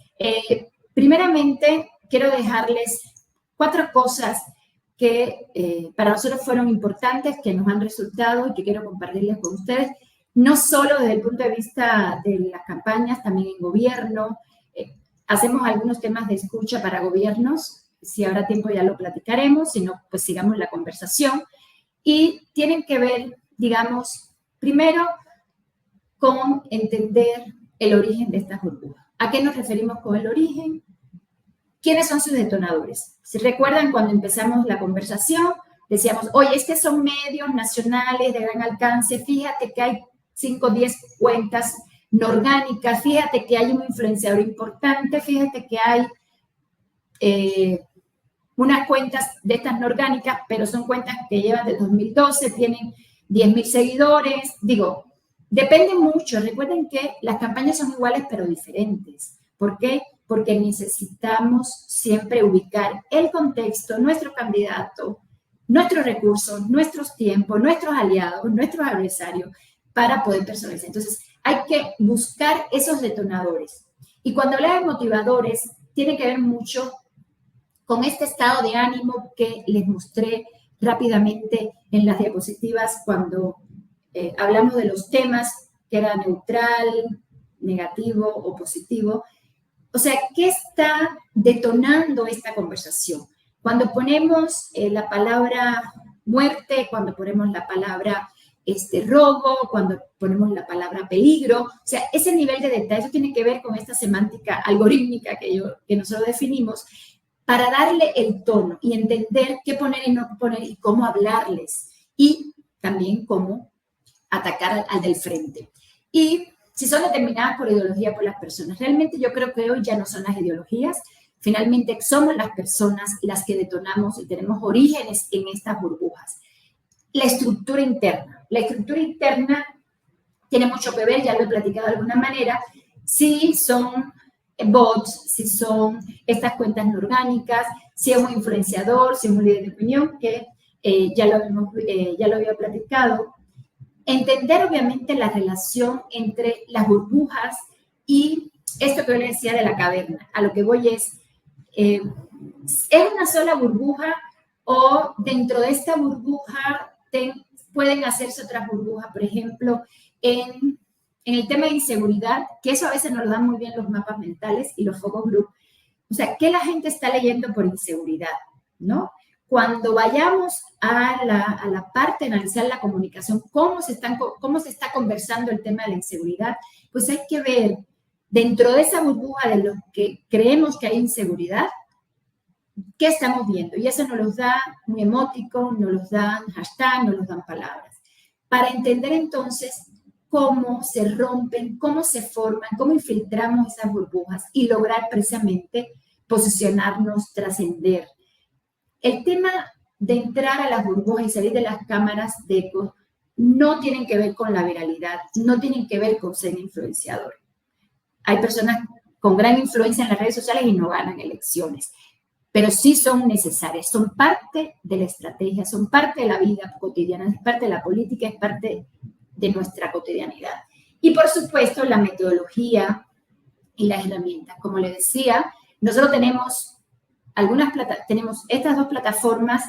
primeramente, quiero dejarles 4 cosas que para nosotros fueron importantes, que nos han resultado y que quiero compartirles con ustedes, no solo desde el punto de vista de las campañas, también en gobierno. Hacemos algunos temas de escucha para gobiernos, si habrá tiempo ya lo platicaremos, si no, pues sigamos la conversación. Y tienen que ver, digamos, primero, con entender el origen de estas burbujas. ¿A qué nos referimos con el origen? ¿Quiénes son sus detonadores? Si recuerdan, cuando empezamos la conversación, decíamos, oye, es que son medios nacionales de gran alcance, fíjate que hay 5 o 10 cuentas no orgánicas, fíjate que hay un influenciador importante, fíjate que hay unas cuentas de estas no orgánicas, pero son cuentas que llevan de 2012, tienen 10,000 seguidores, digo, depende mucho. Recuerden que las campañas son iguales pero diferentes. ¿Por qué? Porque necesitamos siempre ubicar el contexto, nuestro candidato, nuestros recursos, nuestros tiempos, nuestros aliados, nuestros adversarios para poder personalizar. Entonces, hay que buscar esos detonadores. Y cuando hablo de motivadores, tiene que ver mucho con este estado de ánimo que les mostré rápidamente en las diapositivas cuando hablamos de los temas, que era neutral, negativo o positivo. O sea, ¿qué está detonando esta conversación? Cuando ponemos la palabra muerte, cuando ponemos la palabra robo, cuando ponemos la palabra peligro, o sea, ese nivel de detalle, eso tiene que ver con esta semántica algorítmica que nosotros definimos, para darle el tono y entender qué poner y no poner y cómo hablarles, y también cómo atacar al del frente. Y si son determinadas por ideología por las personas. Realmente yo creo que hoy ya no son las ideologías, Finalmente, somos las personas las que detonamos y tenemos orígenes en estas burbujas. La estructura interna. La estructura interna tiene mucho que ver, ya lo he platicado de alguna manera, si son bots, si son estas cuentas no orgánicas, si es un influenciador, si es un líder de opinión, que ya lo había platicado. Entender, obviamente, la relación entre las burbujas y esto que yo le decía de la caverna. A lo que voy ¿es una sola burbuja o dentro de esta burbuja pueden hacerse otras burbujas? Por ejemplo, en el tema de inseguridad, que eso a veces nos lo dan muy bien los mapas mentales y los focus group. O sea, ¿qué la gente está leyendo por inseguridad? ¿No? Cuando vayamos a la parte de analizar la comunicación, cómo se está conversando el tema de la inseguridad, pues hay que ver dentro de esa burbuja de los que creemos que hay inseguridad, ¿qué estamos viendo? Y eso nos los da un emoticon, nos los dan hashtag, nos los dan palabras. Para entender entonces cómo se rompen, cómo se forman, cómo infiltramos esas burbujas y lograr precisamente posicionarnos, trascender. El tema de entrar a las burbujas y salir de las cámaras de eco no tienen que ver con la viralidad, no tienen que ver con ser influenciador. Hay personas con gran influencia en las redes sociales y no ganan elecciones, pero sí son necesarias, son parte de la estrategia, son parte de la vida cotidiana, es parte de la política, es parte de nuestra cotidianidad. Y por supuesto la metodología y las herramientas. Como les decía, nosotros tenemos tenemos estas dos plataformas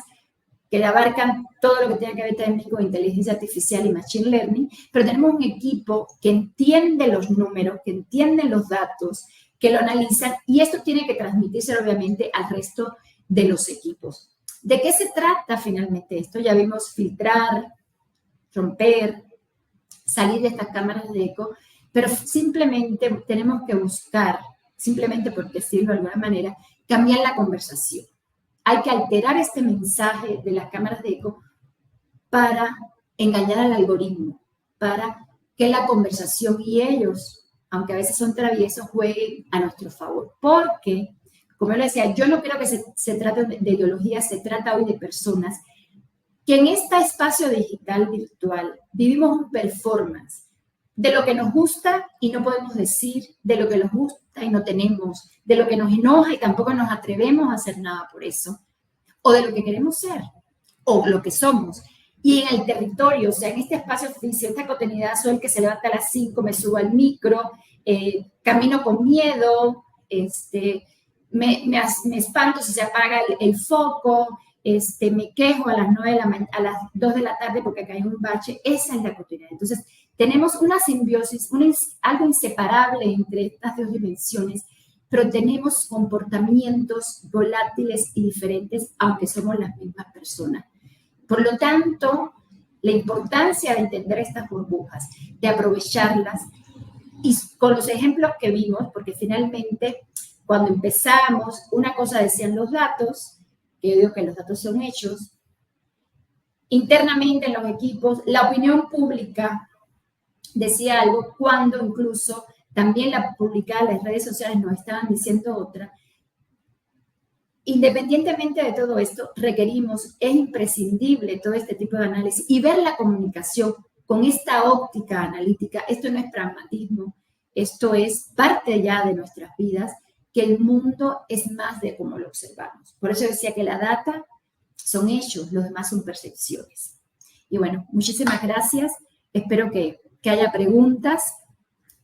que abarcan todo lo que tiene que ver también con inteligencia artificial y machine learning, pero tenemos un equipo que entiende los números, que entiende los datos, que lo analizan, y esto tiene que transmitirse obviamente al resto de los equipos. ¿De qué se trata finalmente esto? Ya vimos filtrar, romper, salir de estas cámaras de eco, pero simplemente tenemos que buscar, simplemente por decirlo de alguna manera, cambiar la conversación. Hay que alterar este mensaje de las cámaras de eco para engañar al algoritmo, para que la conversación y ellos, aunque a veces son traviesos, jueguen a nuestro favor. Porque, como yo le decía, yo no creo que se trate de ideología, se trata hoy de personas que en este espacio digital virtual vivimos un performance de lo que nos gusta y no podemos decir, de lo que nos gusta y no tenemos, de lo que nos enoja y tampoco nos atrevemos a hacer nada por eso, o de lo que queremos ser, o lo que somos. Y en el territorio, o sea, en este espacio físico, esta cotidianidad, soy el que se levanta a las 5, me subo al micro, camino con miedo, me espanto si se apaga el foco, me quejo a las 2 de la tarde porque cae un bache. Esa es la cotidianidad. Entonces, tenemos una simbiosis, algo inseparable entre estas dos dimensiones, pero tenemos comportamientos volátiles y diferentes, aunque somos las mismas personas. Por lo tanto, la importancia de entender estas burbujas, de aprovecharlas, y con los ejemplos que vimos, porque finalmente, cuando empezamos, una cosa decían los datos, que yo digo que los datos son hechos, internamente en los equipos, la opinión pública decía algo, cuando incluso también la publicada en las redes sociales nos estaban diciendo otra. Independientemente de todo esto, es imprescindible todo este tipo de análisis y ver la comunicación con esta óptica analítica. Esto no es pragmatismo, esto es parte ya de nuestras vidas, que el mundo es más de cómo lo observamos. Por eso decía que la data son hechos, los demás son percepciones. Y bueno, muchísimas gracias. Espero que haya preguntas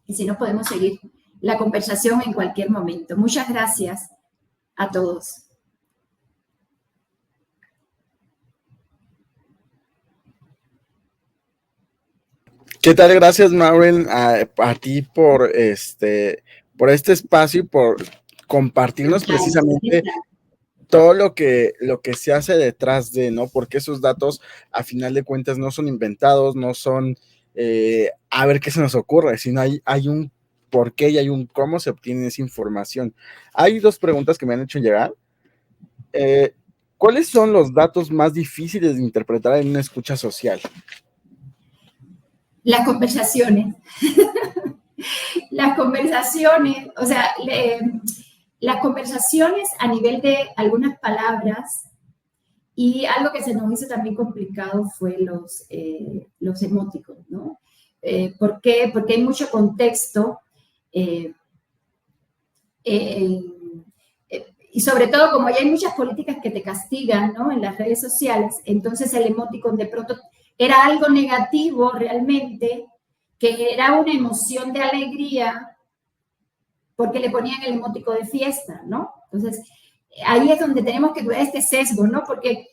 y si no podemos seguir la conversación en cualquier momento. Muchas gracias a todos. ¿Qué tal? Gracias, Maureen, a ti por este espacio y por compartirnos precisamente todo lo que se hace detrás de, ¿no? Porque esos datos, a final de cuentas, no son inventados, no son a ver qué se nos ocurre, sino hay un por qué y hay un cómo se obtiene esa información. Hay dos preguntas que me han hecho llegar. ¿Cuáles son los datos más difíciles de interpretar en una escucha social? Las conversaciones. Las conversaciones, o sea, las conversaciones a nivel de algunas palabras, y algo que se nos hizo también complicado fue los emoticons, ¿no? ¿Por qué? Porque hay mucho contexto y sobre todo como ya hay muchas políticas que te castigan, ¿no? En las redes sociales, entonces el emoticon de pronto era algo negativo realmente, que generaba una emoción de alegría porque le ponían el emotico de fiesta, ¿no? Entonces, ahí es donde tenemos que cuidar este sesgo, ¿no? Porque,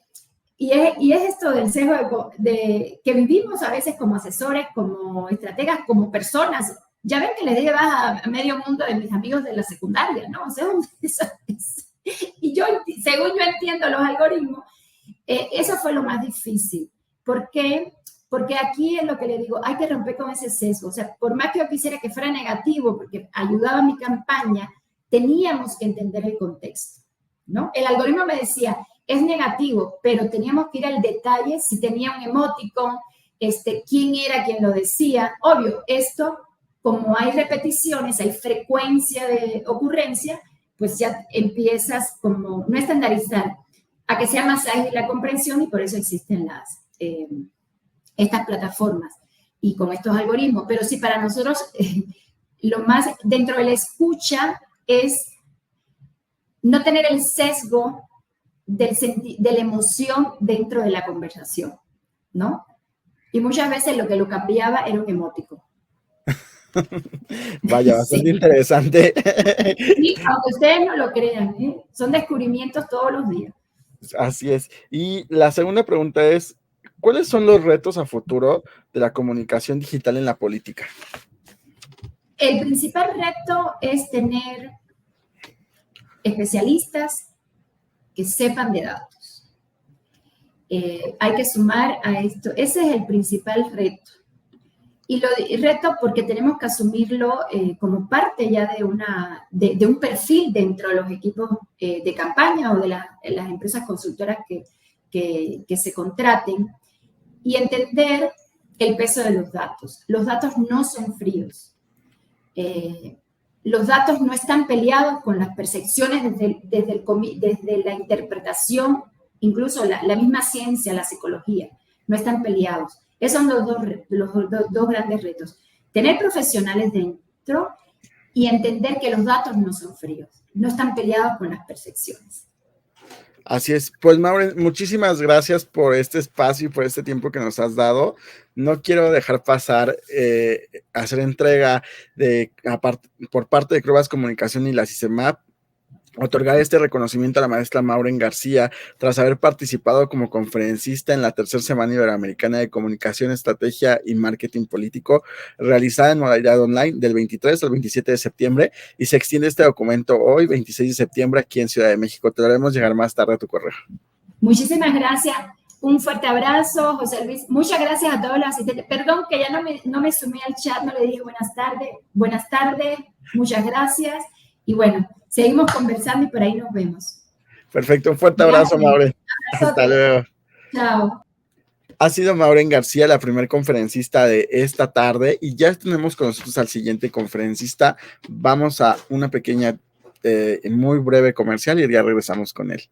y es esto del sesgo que vivimos a veces como asesores, como estrategas, como personas. Ya ven que les llevas a medio mundo de mis amigos de la secundaria, ¿no? O sea, y yo, según yo entiendo los algoritmos, eso fue lo más difícil. ¿Por qué? Porque aquí es lo que le digo, hay que romper con ese sesgo. O sea, por más que yo quisiera que fuera negativo, porque ayudaba a mi campaña, teníamos que entender el contexto, ¿no? El algoritmo me decía, es negativo, pero teníamos que ir al detalle, si tenía un emoticon, quién era quien lo decía. Obvio, esto, como hay repeticiones, hay frecuencia de ocurrencia, pues ya empiezas como no estandarizar, a que sea más ágil la comprensión, y por eso existen estas plataformas y con estos algoritmos. Pero sí, para nosotros lo más dentro de la escucha es no tener el sesgo de la emoción dentro de la conversación, ¿no? Y muchas veces lo que lo cambiaba era un emotico. Vaya, bastante Sí. interesante. Sí, aunque ustedes no lo crean, ¿eh? Son descubrimientos todos los días. Así es. Y la segunda pregunta es, ¿cuáles son los retos a futuro de la comunicación digital en la política? El principal reto es tener especialistas que sepan de datos. Hay que sumar a esto. Ese es el principal reto. Y reto porque tenemos que asumirlo como parte ya de un perfil dentro de los equipos de campaña o de las empresas consultoras que se contraten, y entender el peso de los datos. Los datos no son fríos. Los datos no están peleados con las percepciones desde la interpretación, incluso la misma ciencia, la psicología, no están peleados. Esos son los dos grandes retos. Tener profesionales dentro y entender que los datos no son fríos, no están peleados con las percepciones. Así es. Pues, Maureen, muchísimas gracias por este espacio y por este tiempo que nos has dado. No quiero dejar pasar hacer entrega por parte de Crubas Comunicación y la CICEMAP, otorgar este reconocimiento a la maestra Maureen García tras haber participado como conferencista en la tercera Semana Iberoamericana de Comunicación, Estrategia y Marketing Político, realizada en modalidad online del 23 al 27 de septiembre, y se extiende este documento hoy, 26 de septiembre, aquí en Ciudad de México. Te lo haremos llegar más tarde a tu correo. Muchísimas gracias. Un fuerte abrazo, José Luis. Muchas gracias a todos los asistentes. Perdón que ya no me sumé al chat, no le dije buenas tardes. Buenas tardes, muchas gracias. Y bueno, seguimos conversando y por ahí nos vemos. Perfecto, un fuerte abrazo, Maureen. Hasta luego. Chao. Ha sido Maureen García la primer conferencista de esta tarde, y ya tenemos con nosotros al siguiente conferencista. Vamos a una pequeña, muy breve comercial y ya regresamos con él.